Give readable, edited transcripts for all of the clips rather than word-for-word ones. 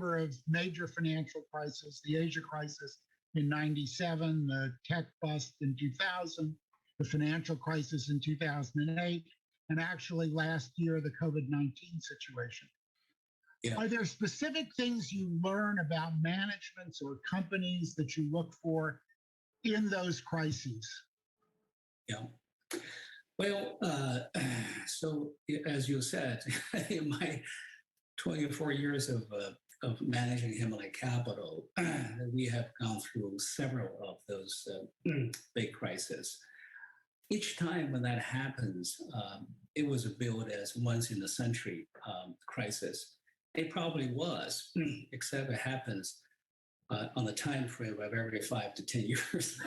of major financial crises, the Asia crisis in 97, the tech bust in 2000, the financial crisis in 2008, and actually last year, the COVID-19 situation. Yeah. Are there specific things you learn about managements or companies that you look for in those crises? Yeah. Well, so as you said, in my 24 years of managing Himalaya Capital, we have gone through several of those big crises. Each time when that happens, it was billed as once in a century crisis. It probably was, except it happens on a time frame of every 5 to 10 years.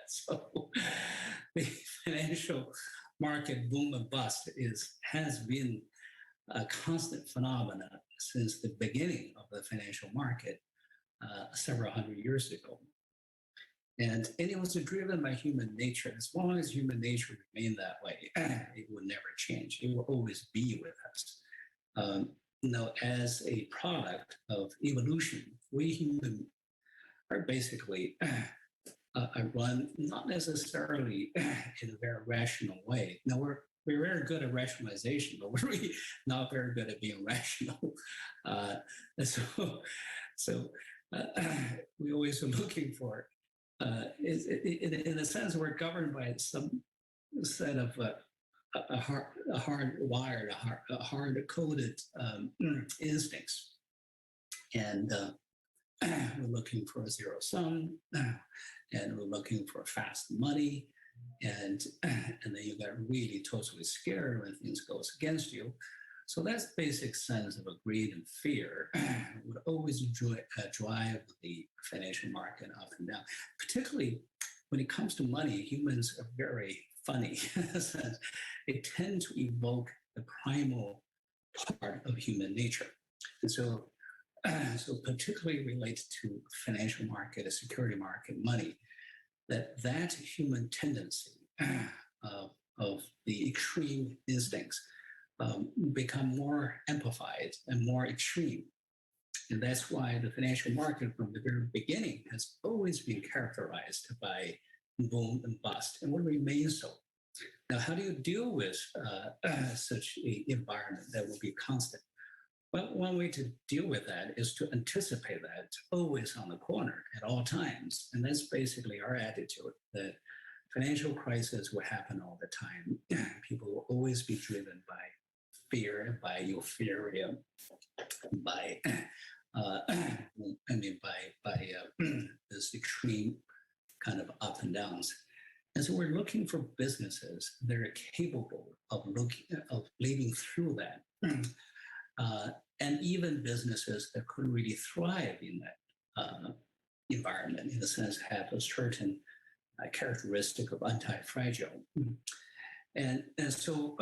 So the financial market boom and bust has been a constant phenomenon since the beginning of the financial market several hundred years ago. And it was driven by human nature. As long as human nature remained that way, it would never change. It will always be with us. Now, as a product of evolution, we humans are basically run not necessarily in a very rational way. Now, we're very good at rationalization, but we're really not very good at being rational. So we always are looking for, in a sense, we're governed by some set of hard-coded instincts. And we're looking for a zero sum, and we're looking for fast money, and then you get really totally scared when things goes against you. So that's basic sense of greed and fear would always drive the financial market up and down. Particularly when it comes to money, humans are very funny in a sense. They tend to evoke the primal part of human nature. And so particularly related to financial market, a security market, money, that human tendency of the extreme instincts become more amplified and more extreme. And that's why the financial market from the very beginning has always been characterized by boom and bust, and will remain so. Now, how do you deal with such an environment that will be constant? Well, one way to deal with that is to anticipate that always on the corner at all times. And that's basically our attitude, that financial crisis will happen all the time. People will always be driven by fear, by euphoria, by this extreme kind of up and downs. And so we're looking for businesses that are capable of living through that. And even businesses that could really thrive in that environment, in a sense, have a certain characteristic of anti-fragile. And so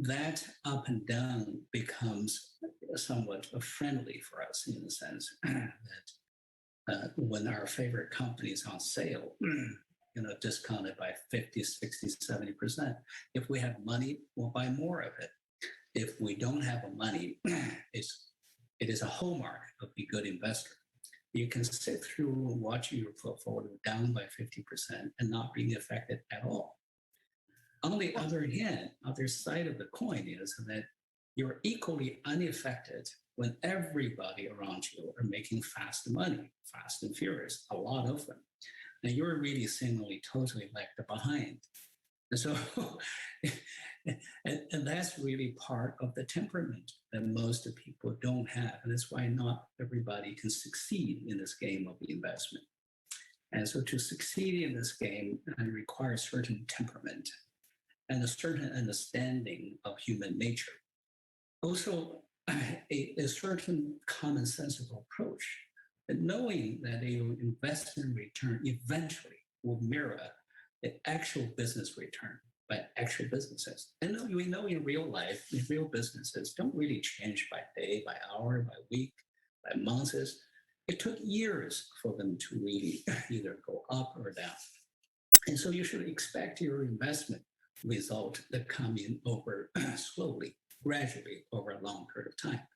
that up and down becomes somewhat friendly for us, in the sense that when our favorite company is on sale, discounted by 50, 60, 70%, if we have money, we'll buy more of it. If we don't have money, it is a hallmark of a good investor. You can sit through watching your portfolio down by 50% and not being affected at all. On the other hand, other side of the coin is that you're equally unaffected when everybody around you are making fast money, fast and furious, a lot of them. And you're really seemingly totally left behind. And so, and that's really part of the temperament that most people don't have. And that's why not everybody can succeed in this game of investment. And so to succeed in this game, it requires certain temperament and a certain understanding of human nature. Also, a certain commonsensical approach, and knowing that your investment return eventually will mirror the actual business return by actual businesses. And we know in real life, in real businesses don't really change by day, by hour, by week, by months. It took years for them to really either go up or down. And so you should expect your investment result to come in over slowly, gradually over a long period of time.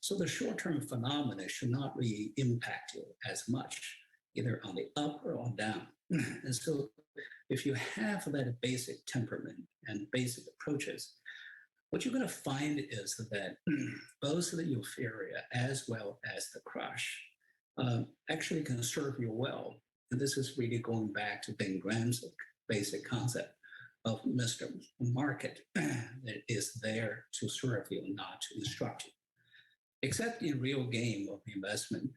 So the short-term phenomena should not really impact you as much, either on the up or on down. And so if you have that basic temperament and basic approaches, what you're going to find is that both the euphoria as well as the crush actually can serve you well. And this is really going back to Ben Graham's basic concept of Mr. Market that is there to serve you, not to instruct you. Except in real game of investment,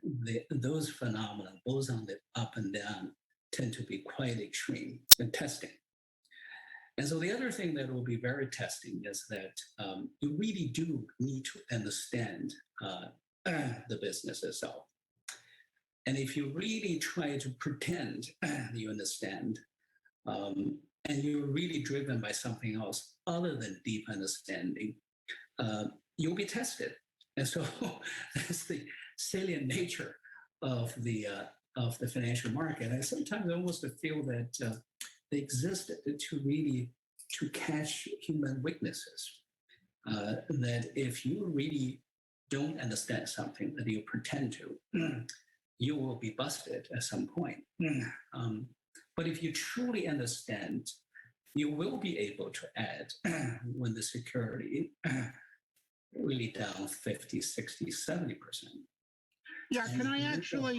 those phenomena, both on the up and down, tend to be quite extreme and testing. And so the other thing that will be very testing is that you really do need to understand the business itself. And if you really try to pretend you understand, and you're really driven by something else other than deep understanding, you'll be tested. And so that's the salient nature of the financial market. I sometimes almost feel that they exist to catch human weaknesses. That if you really don't understand something that you pretend to, you will be busted at some point. But if you truly understand, you will be able to add when the security really down 50, 60, 70%. Yeah, can I actually